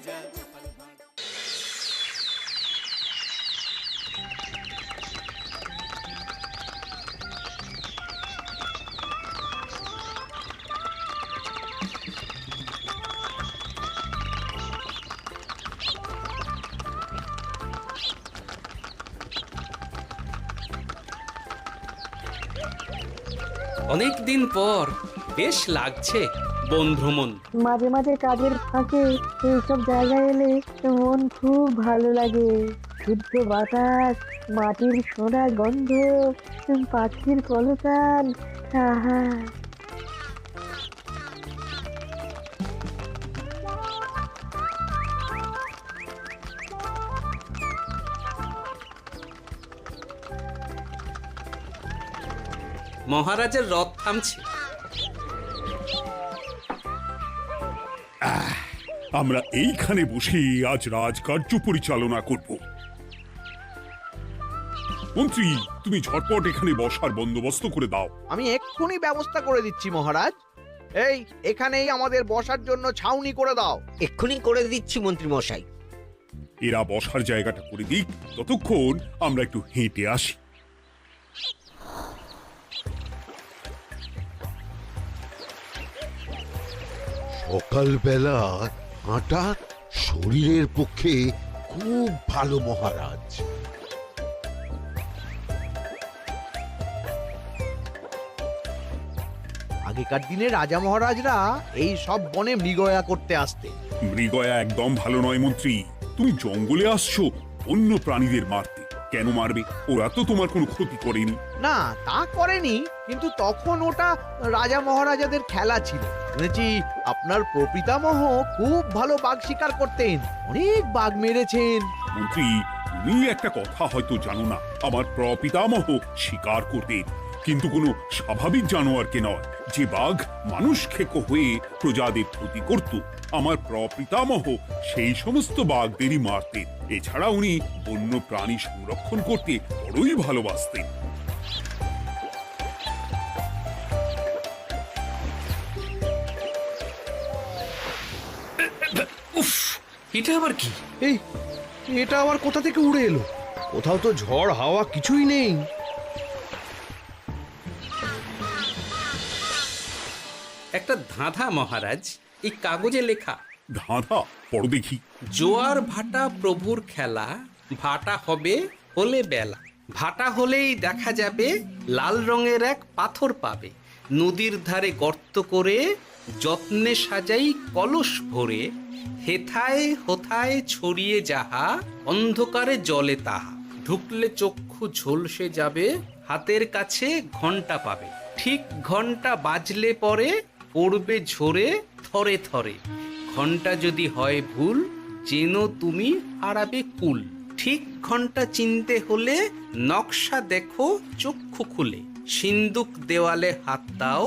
অনেক দিন পর বেশ লাগছে বন ভ্রমণ। মাঝে মাঝে কাজের ফাঁকে এইসব জায়গায় এলে মন খুব ভালো লাগে। শুদ্ধ বাতাস, মাটির সোনা গন্ধ, পাখির কলতান, আহা। মহারাজের রথ থামছে। আমরা এইখানে বসে আজ রাজকার্য পরিচালনা করব। মন্ত্রী, তুমি ঝটপট এখানে বসার বন্দোবস্ত করে দাও। আমি এক্ষুনি ব্যবস্থা করে দিচ্ছি মহারাজ। এই এখানেই আমাদের বসার জন্য ছাউনি করে দাও। এক্ষুনি করে দিচ্ছি মন্ত্রী মশাই। এরা বসার জায়গাটা করে দিক, ততক্ষণ আমরা একটু হেঁটে আসি। সকালবেলা হাঁটা শরীরের পক্ষে খুব ভালো মহারাজ। আগেকার দিনে রাজা মহারাজরা এই সব বনে মৃগয়া করতে আসতেন। মৃগয়া একদম ভালো নয় মন্ত্রী। তুমি জঙ্গলে আসছো অন্য প্রাণীদের মারতে। কেন মারবে? ওরা তো তোমার কোনো ক্ষতি করেনি। না, তা করেনি, কিন্তু তখন ওটা রাজা মহারাজাদের খেলা ছিল। শুনেছি আপনার প্রপিতামহ খুব ভালো বাঘ শিকার করতেন, অনেক বাঘ মেরেছেন। মন্ত্রী, তুমি একটা কথা হয়তো জানো না। আমার প্রপিতামহ শিকার করতেন, কিন্তু কোনো স্বাভাবিক জানোয়ারকে নয়। যে বাঘ মানুষ খেকো হয়ে প্রজাদের ক্ষতি করত, আমার প্রপিতামহ সেই সমস্ত বাঘদেরই মারতেন। এছাড়া উনি বন্য প্রাণী সংরক্ষণ করতে বড়ই ভালোবাসতেন। উফ, এটা আবার কি? এই এটা আবার কোথা থেকে উড়ে এলো? কোথাও তো ঝড় হাওয়া কিছুই নেই। একটা ধাঁধা মহারাজ, এই কাগজে লেখা। ধাঁধা? পড়ো দেখি। জোয়ার ভাটা প্রভুর খেলা, ভাটা হবে হলে বেলা। ভাটা হলেই দেখা যাবে লাল রঙের এক পাথর পাবে। নদীর ধারে গর্ত করে যত্নে সাজাই কলস ভরে। হেথায় হোথায় ছড়িয়ে যাহা, অন্ধকারে জলে তাহা। ঢুকলে চক্ষু ঝলসে যাবে, হাতের কাছে ঘন্টা পাবে। ঠিক ঘন্টা বাজলে পরে পড়বে ঝরে থরে থরে। ঘন্টা যদি হয় ভুল, যেন তুমি হারাবে কুল। ঠিক ঘন্টা চিনতে হলে নকশা দেখো চক্ষু খুলে। সিন্দুক দেওয়ালে হাত দাও,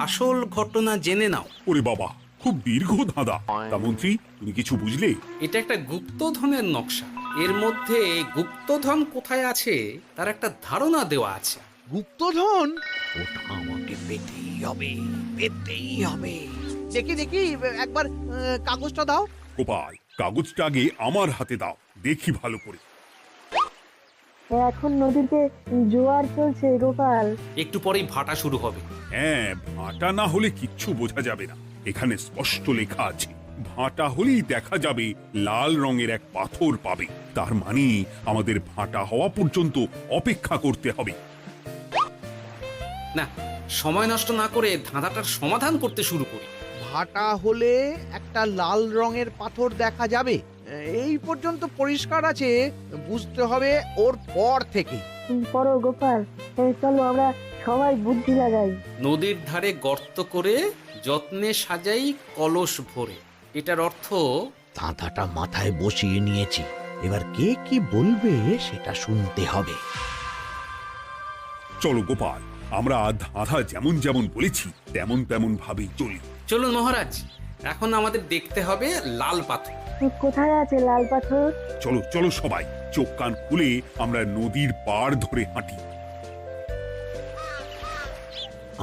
আসল ঘটনা জেনে নাও। ওরে বাবা, খুব দীর্ঘ ধাঁধা। তা মন্ত্রী, তুমি কিছু বুঝলে? এটা একটা গুপ্তধনের নকশা। এর মধ্যে গুপ্তধন কোথায় আছে তার একটা ধারণা দেওয়া আছে। গুপ্তধন? ওটা আমাকে পেতেই হবে, পেতেই হবে। দেখি দেখি, একবার কাগজটা দাও। গোপাল, কাগজটা আগে আমার হাতে দাও, দেখি ভালো করে। এখন নদীতে জোয়ার চলছে গোপাল। একটু পরেই ভাটা শুরু হবে। হ্যাঁ, ভাটা না হলে কিচ্ছু বোঝা যাবে না। এখানে স্পষ্ট লেখা আছে, ভাটা হলেই দেখা যাবে লাল রঙের এক পাথর পাবে। তার মানে আমাদের ভাটা হওয়া পর্যন্ত অপেক্ষা করতে হবে। না, সময় নষ্ট না করে ধাঁধাটার সমাধান করতে শুরু করি। ভাটা হলে একটা লাল রঙের পাথর দেখা যাবে, এই পর্যন্ত পরিষ্কার আছে। বুঝতে হবে ওর পর থেকে। পড়ো গোপাল, চলো আমরা সবাই বুদ্ধি লাগাই। নদীর ধারে গর্ত করে যত্নে সাজাই কলস ভরে। এটার অর্থ, ধাঁধাটা মাথায় বসিয়ে নিয়েছি, এবার কে কি বলবে সেটা শুনতে হবে। চলো গোপাল, আমরা ধাঁধা যেমন যেমন বলেছি তেমন তেমন ভাবেই চলি। চলুন মহারাজ, এখন আমাদের দেখতে হবে লাল পাথর। কোথায় আছে লাল পাথর? চলো চলো সবাই, চোখ কান খুলে আমরা নদীর পাড় ধরে হাঁটি।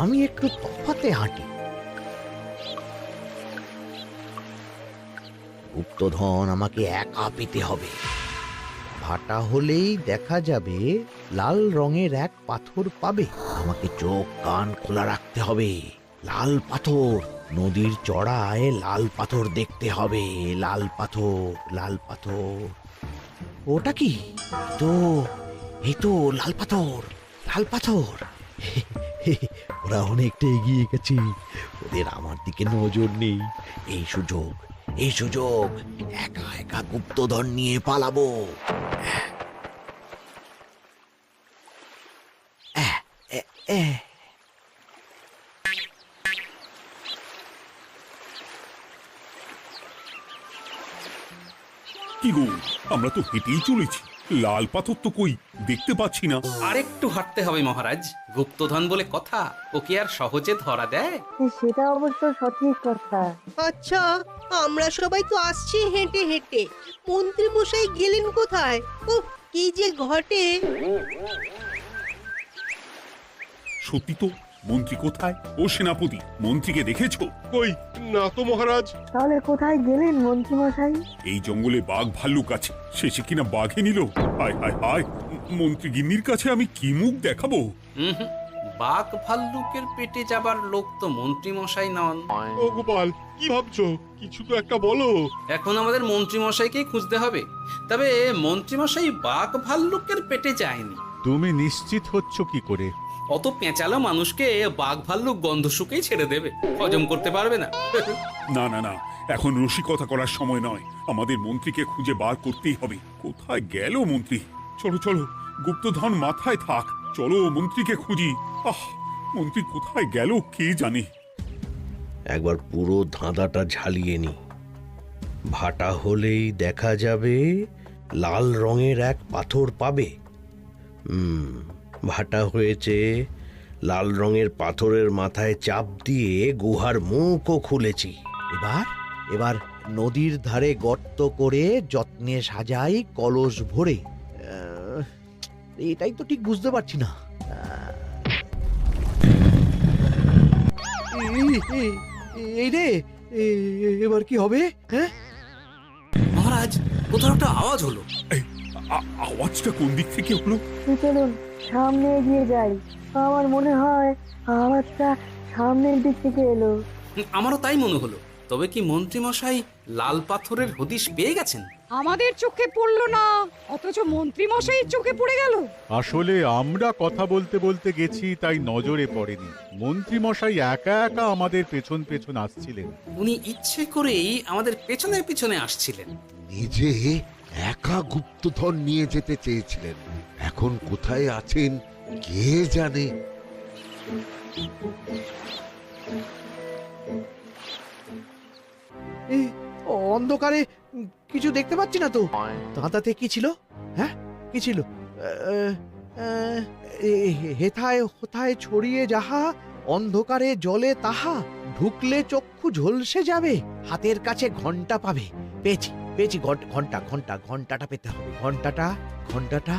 আমি একটু তফাতে হাঁটি। গুপ্তধন আমাকে একা পেতে হবে। ভাটা হলেই দেখা যাবে লাল রঙের এক পাথর পাবে। আমাকে চোখ কান খোলা রাখতে হবে। লাল পাথর, নদীর চড়ায় লাল পাথর দেখতে হবে। লাল পাথর, লাল পাথর। ওটা কি? এই তো লাল পাথর, লাল পাথর। ওরা অনেকটা এগিয়ে গেছে, ওদের আমার দিকে নজর নেই। এই সুযোগ, এই সুযোগ, একা একা গুপ্তধন নিয়ে পালাবো। কি গো, আমরা তো হেঁটেই চলেছি, লাল পাথর তো কই দেখতে পাচ্ছি না। আরেকটু হাঁটতে হবে মহারাজ, গুপ্তধন বলে কথা, ওকে আর সহজে ধরা দেয়? সেটা অবশ্য সঠিক কথা। আচ্ছা, আমরা সবাই তো আসছি হেঁটে হেঁটে, মন্ত্রী মশাই গেলেন কোথায়? ও কি যে ঘটে! সত্যি তো, মন্ত্রী কোথায়? ও সেনাপতি, মন্ত্রীকে দেখেছো? কই না তো মহারাজ। তাহলে কোথায় গেলেন মন্ত্রী মশাই? এই জঙ্গলে বাঘ ভাল্লুক আছে, শেষে কিনা বাঘে নিল। হায় হায় হায়, মন্ত্রী গিন্নির কাছে আমি কি মুখ দেখাবো? হুম, বাঘ ভাল্লুকের পেটে যাবার লোক তো মন্ত্রী মশাই নন। ও গোপাল, কি ভাবছো? কিছু তো একটা বলো। এখন আমাদের মন্ত্রী মশাইকেই খুঁজতে হবে। তবে মন্ত্রী মশাই বাঘ ভাল্লুকের পেটে যায়নি। তুমি নিশ্চিত হচ্ছ কি করে? অত পেঁচালো মানুষকে বাঘ ভাল্লুক গন্ধ শুকেই ছেড়ে দেবে, হজম করতে পারবে না। না না না, এখন রসিকতা করার সময় নয়, আমাদের মন্ত্রীকে খুঁজে বার করতেই হবে। কোথায় গেল মন্ত্রী? চলো চলো, গুপ্তধন মাথায় থাক, চলো মন্ত্রীকে খুঁজি। আহ, মন্ত্রী কোথায় গেল কে জানে। একবার পুরো ধাঁধাটা ঝালিয়ে নি। ভাটা হলেই দেখা যাবে লাল রঙের এক পাথর পাবে। ভাটা হয়েছে, লাল রঙের পাথরের মাথায় চাপ দিয়ে গুহার মুখও খুলেছি। এবার নদীর ধারে গর্ত করে যত্নে সাজাই কলস ভরে। এটাই তো ঠিক বুঝতে পারছি না। এই রে, এবার কি হবে? হ্যাঁ মহারাজ, কোথাও একটা আওয়াজ হলো। এই, আওয়াজটা কোন দিক থেকে হলো? চলুন সামনে এগিয়ে যাই। আমার মনে হয় আওয়াজটা সামনের দিক থেকে এলো। আমারও তাই মনে হলো। তবে কি মন্ত্রী মশাই লাল পাথরের হদিশ পেয়ে গেছেন? আমাদের চোখে পড়লো না, অথচ মন্ত্রী মশাইয়ের চোখে পড়ে গেল। আসলে আমরা কথা বলতে বলতে গেছি, তাই নজরে পড়েনি। মন্ত্রী মশাই একা একা আমাদের পেছন পেছন আসছিলেন। উনি ইচ্ছে করেই আমাদের পেছনে পেছনে আসছিলেন। নিজে একা গুপ্তধন নিয়ে যেতে চেয়েছিলেন, এখন কোথায় আছেন কে জানে। অন্ধকারে কিছু দেখতে পাচ্ছি না তো। দাঁতাতে কি ছিল? হ্যাঁ, কি ছিল? হেথায় হোথায় ছড়িয়ে যাহা, অন্ধকারে জলে তাহা, ঢুকলে চক্ষু ঝলসে যাবে, হাতের কাছে ঘন্টা পাবে। পেয়েছি পেয়েছি, ঘন্টা ঘন্টা ঘন্টাটা পেতে হবে। ঘন্টাটা ঘন্টাটা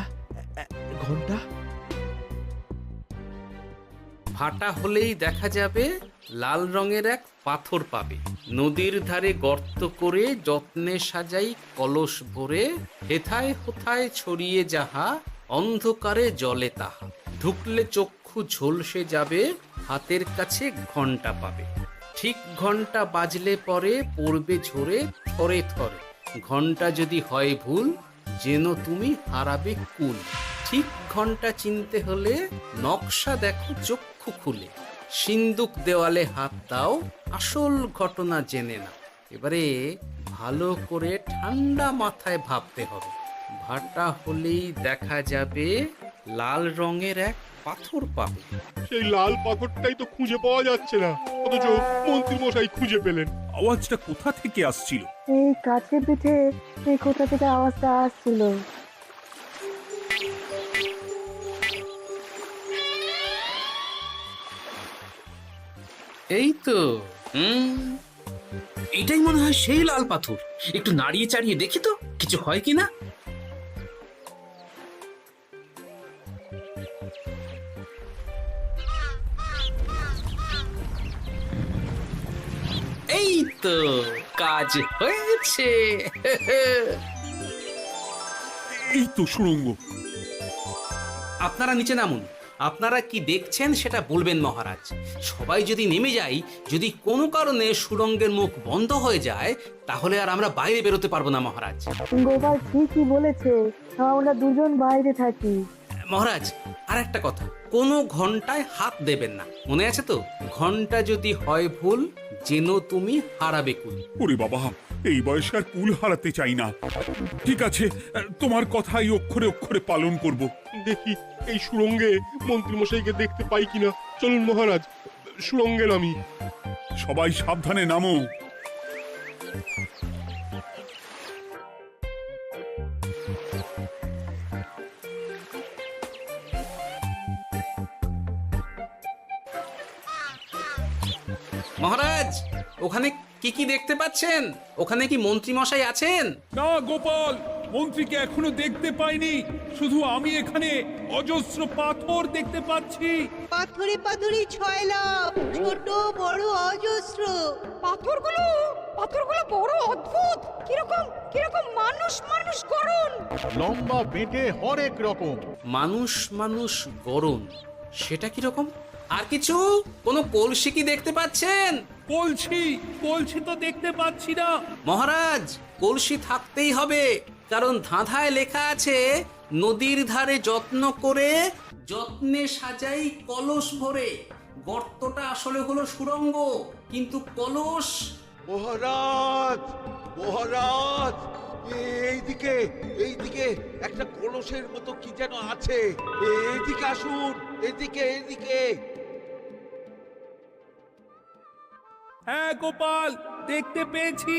ঘন্টা। ভাটা হলেই দেখা যাবে লাল রঙের এক পাথর পাবে। নদীর ধারে গর্ত করে যত্নে সাজাই কলস ভরে, হেথায় হোথায় ছড়িয়ে যাহা, অন্ধকারে জলে তাহা, ঢুকলে চক্ষু ঝলসে যাবে, হাতের কাছে ঘন্টা পাবে। ঠিক ঘন্টা বাজলে পরে পড়বে ঝরে থরে থরে, ঘন্টা যদি হয় ভুল যেন তুমি হারাবে কুল। ঠিক ঘন্টা চিনতে হলে নকশা দেখো চক্ষু খুলে, সিন্দুক দেওয়ালে হাত দাও, আসল ঘটনা জেনে না। এবারে ভালো করে ঠান্ডা মাথায় ভাবতে হবে। ভাটা হলেই দেখা যাবে লাল রঙের এক পাথর পাবে। সেই লাল পাথরটাই তো খুঁজে পাওয়া যাচ্ছে না, অথচ মন্ত্রী মশাই খুঁজে পেলেন। আওয়াজটা কোথা থেকে আসছিল? এই কাছে পিঠে এই কোথা থেকে আওয়াজটা আসছিল। এই তো, এটাই মনে হয় সেই লাল পাথর। একটু নাড়িয়ে চাড়িয়ে দেখি তো কিছু হয় কিনা। এই তো, কাজ হয়েছে। এই তো সুড়ঙ্গ। আপনারা নিচে নামুন। আপনারা কি দেখছেন সেটা বলবেন মহারাজ। সবাই যদি নেমে যাই, যদি কোনো কারণে সুড়ঙ্গের মুখ বন্ধ হয়ে যায়, তাহলে আর আমরা বাইরে বেরোতে পারবো না মহারাজ। গোপাল ঠিকই বলেছে, আমরা দুজন বাইরে থাকি। মহারাজ, আর একটা কথা, কোনো ঘন্টায় হাত দেবেন না, মনে আছে তো? ঘন্টা যদি হয় ভুল, যেন তুমি হারাবে কুল। ওরে বাবা, এই বয়সে আর কুল হারাতে চাই না। ঠিক আছে, তোমার কথাই অক্ষরে অক্ষরে পালন করব। দেখি এই সুরঙ্গে মন্ত্রীমশাইকে দেখতে পাই কিনা। চলুন মহারাজ, সুরঙ্গে নামি। সবাই সাবধানে নামো। মহারাজ, ওখানে কি কি দেখতে পাচ্ছেন? ওখানে কি মন্ত্রী মশাই আছেন? না গোপাল, মন্ত্রীকে এখনো দেখতে পাইনি। শুধু আমি এখানে অজস্র পাথর দেখতে পাচ্ছি। পাথরে পাথরে ছয়লা, ছোট বড় অজস্র। পাথরগুলো বড় অদ্ভুত, কিরকম কিরকম মানুষ মানুষ গড়ন। লম্বা বেঁটে হরেক রকম। মানুষ মানুষ গরম, সেটা কি রকম? আর কিছু? কোনো কলসি কি দেখতে পাচ্ছেন? কলসি তো দেখতে পাচ্ছি না। মহারাজ, কলসি থাকতেই হবে, কারণ ধাঁধায় লেখা আছে, নদীর ধারে যত্ন করে যত্নে সাজাই কলস ভরে। গর্তটা আসলে হলো সুড়ঙ্গ, কিন্তু কলস। মহারাজ, মহারাজ, এইদিকে এইদিকে একটা কলসের মতো কি যেন আছে। এইদিকে আসুন, এদিকে এদিকে। হ্যাঁ গোপাল, দেখতে পেয়েছি।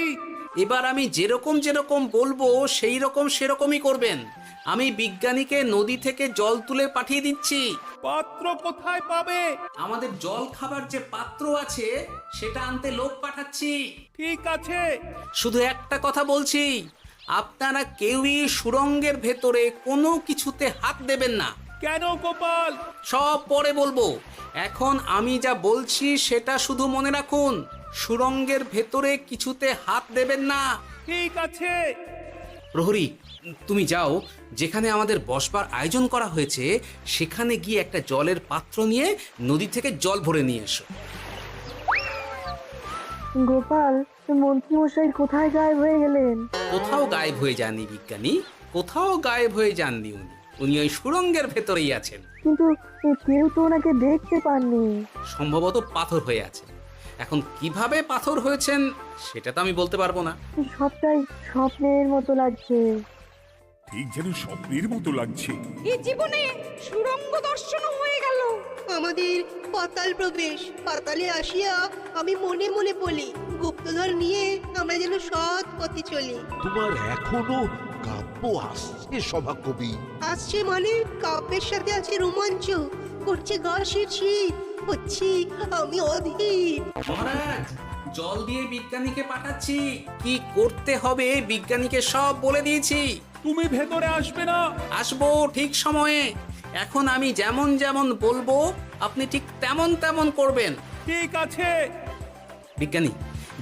এবার আমি যেরকম যেরকম বলবো সেই রকম সেরকমই করবেন। আমি বিজ্ঞানীকে নদী থেকে জল তুলে পাঠিয়ে দিচ্ছি। পাত্র কোথায় পাবে? আমাদের জল খাবার যে পাত্র আছে সেটা আনতে লোক পাঠাচ্ছি। ঠিক আছে। শুধু একটা কথা বলছি, আপনারা কেউই সুড়ঙ্গের ভেতরে কোনো কিছুতে হাত দেবেন না। কেন গোপাল? সব পরে বলবো, এখন আমি যা বলছি সেটা শুধু মনে রাখুন। সুড়ঙ্গের ভেতরে কিছুতে হাত দেবেন না। ঠিক আছে। প্রহরী, তুমি যাও, যেখানে আমাদের বসবার আয়োজন করা হয়েছে সেখানে গিয়ে একটা জলের পাত্র নিয়ে নদী থেকে জল ভরে নিয়ে এসো। গোপাল, মন্ত্রী মশাই কোথায় গায়েব হয়ে গেলেন? কোথাও গায়েব হয়ে যাননি বিজ্ঞানী, কোথাও গায়েব হয়ে যাননি উনি। উনি ওই সুড়ঙ্গের ভেতরেই আছেন। কিন্তু কেউ তো ওনাকে দেখতে পাননি। সম্ভবত পাথর হয়ে আছে। এখন কিভাবে পাথর হয়েছেন সেটা তো আমি বলতে পারবো না। সবটাই স্বপ্নের মতো লাগছে। ঠিক যেন স্বপ্নের মতো লাগছে। এই জীবনে সুরঙ্গ দর্শন হয়ে গেল। আমাদের পাতাল প্রবেশ। পাতালে আসিয়া আমি মনে মনে বলি, গুপ্তধর নিয়ে আমরা যেন সৎ পথে চলি। তোমার এখনো কাব্য আসছে সভাকবি? আসছে মানে কাব্যের সাথে আছে রোমাঞ্চ, করছে গা শীত, হচ্ছি আমি অধীর। মহারাজ, জল দিয়ে বিজ্ঞানীকে পাঠাচ্ছি। কি করতে হবে বিজ্ঞানীকে সব বলে দিয়েছি। তুমি ভেতরে আসবে না? আসবো ঠিক সময়ে। এখন আমি যেমন যেমন বলবো আপনি ঠিক তেমন তেমন করবেন। ঠিক আছে। বিজ্ঞানী,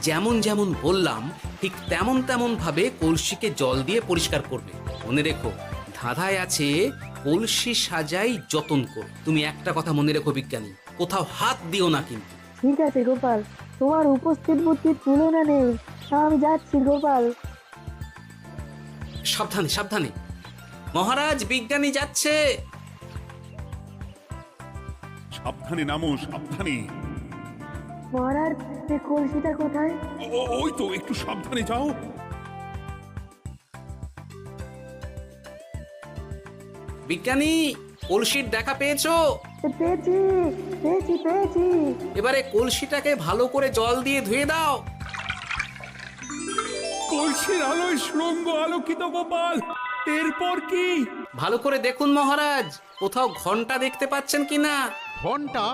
যেমন যেমন বললাম ঠিক তেমন তেমন ভাবে কলসিকে জল দিয়ে পরিষ্কার করবে। মনে রেখো, ধাঁধায় আছে কলসি সাজাই যতন কর। তুমি একটা কথা মনে রেখো বিজ্ঞানী, কোথাও হাত দিও না কিন্তু। ঠিক আছে গোপাল, তোমার উপস্থিত বুদ্ধির তুলনা নেই। আমি যাচ্ছি গোপাল। সাবধানে সাবধানে। মহারাজ, বিজ্ঞানী যাচ্ছে। সাবধানে নামো, সাবধানে। মহারাজ, কলসিটা কোথায়? ওই তো, একটু সাবধানে যাও। বিজ্ঞানী, কলসির দেখা পেয়েছো? পেয়েছি পেয়েছি পেয়েছি। এবারে কলসিটাকে ভালো করে জল দিয়ে ধুয়ে দাও। কলসির আলোয় সুড়ঙ্গ আলোকিত গোপাল। এরপর কি? ভালো করে দেখুন মহারাজ, কোথাও ঘন্টা দেখতে পাচ্ছেন কিনা? ঘন্টা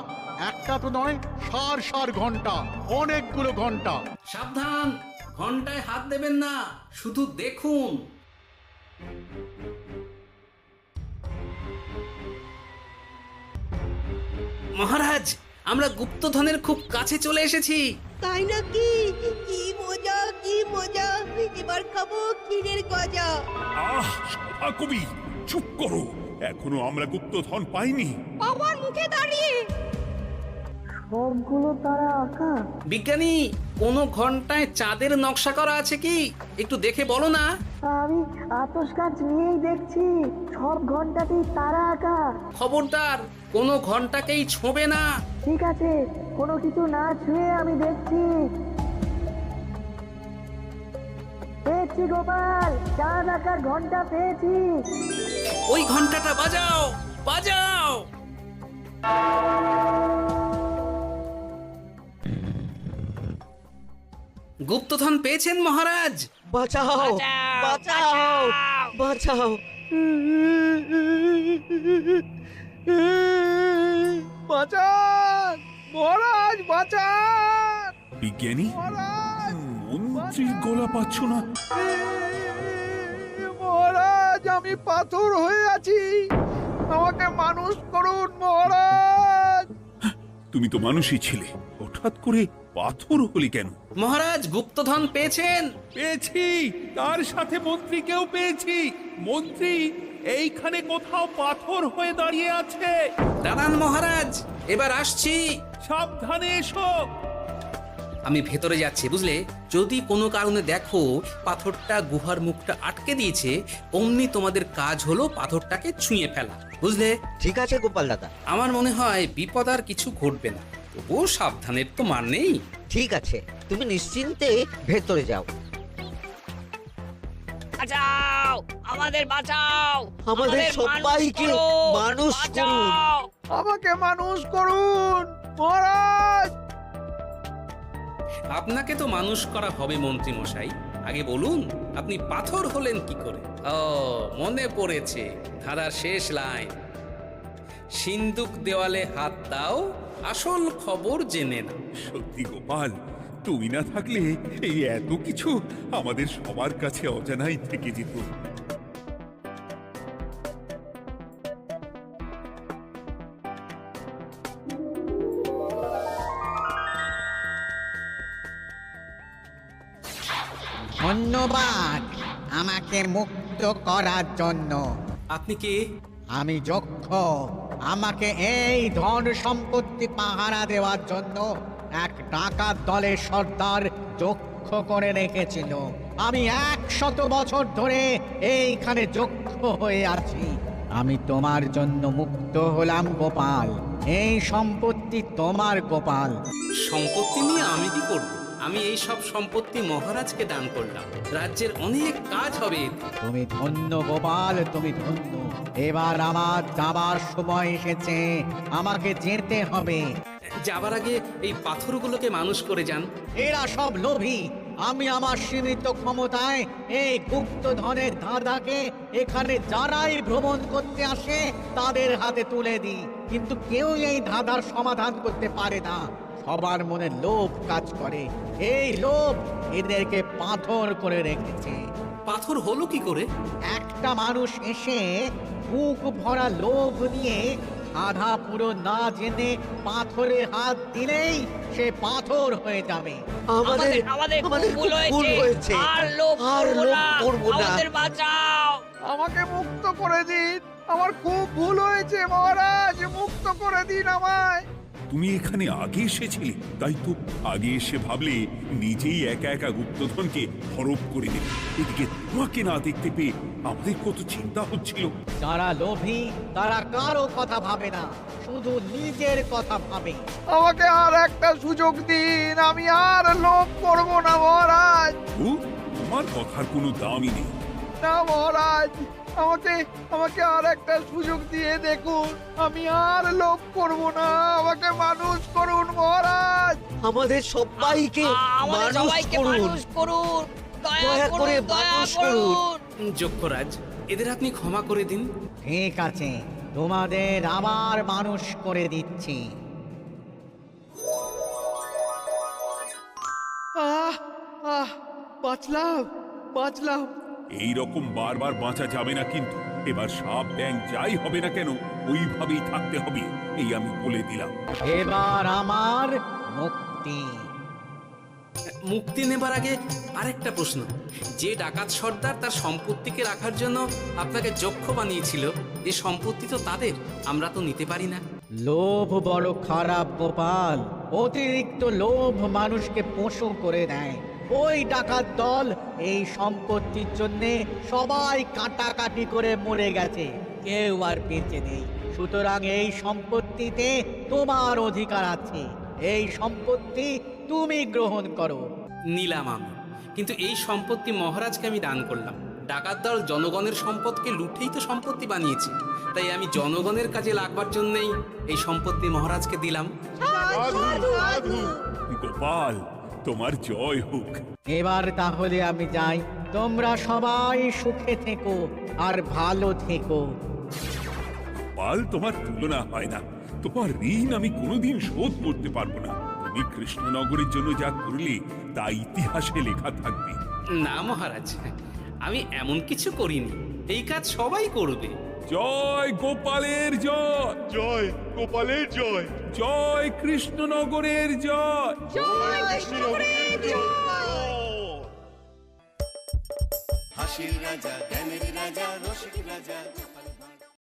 একটা তো নয়, সার সার ঘন্টা, অনেকগুলো ঘন্টা। সাবধান, ঘন্টায় হাত দেবেন না, শুধু দেখুন। মহারাজ, আমরা গুপ্তধনের খুব কাছে চলে এসেছি। তাই নাকি? কি মজা, কি মজা, এবার খাবো ক্ষীরের গজা। আহ সভা কবি, চুপ করো। এখনো আমরা গুপ্তধন পাইনি। বাবার মুখে দাঁড়িয়ে সবগুলো তারা আঁকা। বিজ্ঞানী, কোনো ঘন্টায় চাঁদের নকশা করা আছে কি? একটু দেখে বলো না। আমি আতস কাজ নিয়েই দেখছি, সব ঘন্টাতেই তারা আঁকা। খবরদার, কোনো ঘন্টাকেই ছোঁবে না। ঠিক আছে, কোনো কিছু না ছুঁয়ে আমি দেখছি। পেয়েছি গোপাল, চাঁদ আঁকার ঘন্টা পেয়েছি। ওই ঘন্টাটা বাজাও, বাজাও। গুপ্তধন পেয়েছেন মহারাজ? বাঁচাও বাঁচাও বাঁচাও। বাঁচান মহারাজ, বাঁচান বিজ্ঞানী, মহারাজ, মন্ত্রীর গলা পাচ্ছ না? মহারাজ, আমি পাথর হয়ে আছি, আমাকে মানুষ করুন মহারাজ। তুমি তো মানুষই ছিলে, হঠাৎ করে পাথর হলি কেন? মহারাজ, গুপ্তধন পেয়েছেন? পেয়েছি, তার সাথে মন্ত্রীকেও পেয়েছি। মন্ত্রী এইখানে কোথাও পাথর হয়ে দাঁড়িয়ে আছে। দাঁড়ান মহারাজ, এবার আসছি। সাবধানে এসো। আমি ভেতরে যাচ্ছি, বুঝলে? যদি কোনো কারণে দেখো পাথরটা গুহার মুখটা আটকে দিয়েছে, অমনি তোমাদের কাজ হলো পাথরটাকে ছুঁয়ে ফেলা, বুঝলে? ঠিক আছে গোপাল দাদা। আমার মনে হয় বিপদ আর কিছু ঘটবে না, তবুও সাবধানের তো মান নেই। ঠিক আছে, তুমি নিশ্চিন্তে ভেতরে যাও। বাঁচাও, আমাদের বাঁচাও, আমাদের সবাইকে মানুষ করুন। আমাকে মানুষ করুন মহারাজ। আপনাকে তো মানুষ করা হবে মন্ত্রী মশাই। আগে বলুন, আপনি পাথর হলেন কি করে? ও, মনে পড়েছে, ধারার শেষ লাইন, সিন্দুক দেওয়ালে হাত দাও, আসল খবর জেনে না। সত্যি গোপাল, তুমি না থাকলে এই এত কিছু আমাদের সবার কাছে অজানাই থেকে যেত। ধন্যবাদ আমাকে মুক্ত করার জন্য। আপনি কে? আমি যক্ষ। আমাকে এই ধন সম্পত্তি পাহারা দেওয়ার জন্য এক ডাকাত দলের সর্দার যক্ষ করে রেখেছিল। আমি 100 বছর ধরে এইখানে যক্ষ হয়ে আছি। আমি তোমার জন্য মুক্ত হলাম গোপাল। এই সম্পত্তি তোমার গোপাল। সম্পত্তি নিয়ে আমি কি করব? আমি এই সব সম্পত্তি মহারাজকে দান করলাম, রাজ্যের অনেক কাজ হবে। তুমি ধন্য গোপাল, তুমি ধন্য। এবার আমার যাবার সময় এসেছে, আমাকে যেতে হবে। যাবার আগে এই পাথরগুলোকে মানুষ করে যান। এরা সব লোভী। আমি আমার সীমিত ক্ষমতায় এই গুপ্তধনের ধাঁধাকে এখানে যারাই ভ্রমণ করতে আসে তাদের হাতে তুলে দিই, কিন্তু কেউ এই ধাঁধার সমাধান করতে পারে না। সবার মনে লোভ কাজ করে, এই লোভ এদেরকে পাথর করে রেখেছে। পাথর হলো কি করে? একটা মানুষ এসে বুক ভরা লোভ নিয়ে আধা পুরো না জেনে পাথরে হাত দিলেই সে পাথর হয়ে যাবে। আমাদের ভুল হয়েছে, আর লোভ করবো না। আমাদের বাঁচাও। আমাকে মুক্ত করে দিন, আমার খুব ভুল হয়েছে মহারাজ, মুক্ত করে দিন আমায়। তুমি এখানে আগে এসেছিলে, তাই তো আগে এসে ভাবলে নিজেই একা একা গুপ্তধনকে হরপ করে দেবে। এদিকে তোমাকে না দেখতে পেয়ে আমাদের কত চিন্তা হচ্ছিল। যারা লোভী তারা কারো কথা ভাবে না, শুধু নিজের কথা ভাবে। আমাকে আর একটা সুযোগ দিন, আমি আর লোভ করব না মহারাজ। ও, তোমার কথার কোনো দামই নেই। না মহারাজ, আমাকে আর একটা সুযোগ দিয়ে দেখুন, আমি আর লোভ করব না, আমাকে মানুষ করুন মহারাজ। আমাদের সবাইকে মানুষ করুন। দয়া করে মানুষ করুন। যক্ষরাজ, এদের আপনি ক্ষমা করে দিন। ঠিক আছে, তোমাদের আবার মানুষ করে দিচ্ছি। বাঁচলাম। এই রকম বারবার বাঁচা যাবে না কিন্তু। এবার সাপ ব্যাং যাই হবে না কেন, ওইভাবেই থাকতে হবে, এই আমি বলে দিলাম। এবার আমার মুক্তি। মুক্তি নেবার আগে আরেকটা প্রশ্ন, যে ডাকাত সর্দার তার সম্পত্তিকে রাখার জন্য আপনাকে যক্ষ বানিয়েছিল, এই সম্পত্তি তো তাদের, আমরা তো নিতে পারি না। লোভ বড় খারাপ গোপাল, অতিরিক্ত লোভ মানুষকে পশু করে দেয়। ওই ডাকাত দল এই সম্পত্তির জন্য সবাই কাটাকাটি করে মরে গেছে, কেউ আর বেঁচে নেই। সুতরাং এই সম্পত্তিতে তোমার অধিকার আছে, এই সম্পত্তি তুমি গ্রহণ করো। নিলাম আমি, কিন্তু এই সম্পত্তি মহারাজকে আমি দান করলাম। ডাকাত দল জনগণের সম্পদকে লুঠেই তো সম্পত্তি বানিয়েছে, তাই আমি জনগণের কাজে লাগবার জন্যই এই সম্পত্তি মহারাজকে দিলাম। গোপাল, তোমার জয় হোক। এবার তাহলে আমি যাই, তোমরা সবাই সুখে থেকো আর ভালো থেকো। গোপাল, তোমার তুলনা হয় না। তোমার ঋণ আমি কোনোদিন শোধ করতে পারবো না। তুমি কৃষ্ণনগরের জন্য যা করলে তা ইতিহাসে লেখা থাকবে। না মহারাজ, আমি এমন কিছু করিনি, এই কাজ সবাই করবে। জয় গোপালের জয়, জয় গোপালের জয়, জয় কৃষ্ণনগরের জয়। জয় কৃষ্ণনগরের জয়। হাসির রাজা, জ্ঞানের রাজা, রসিক রাজা।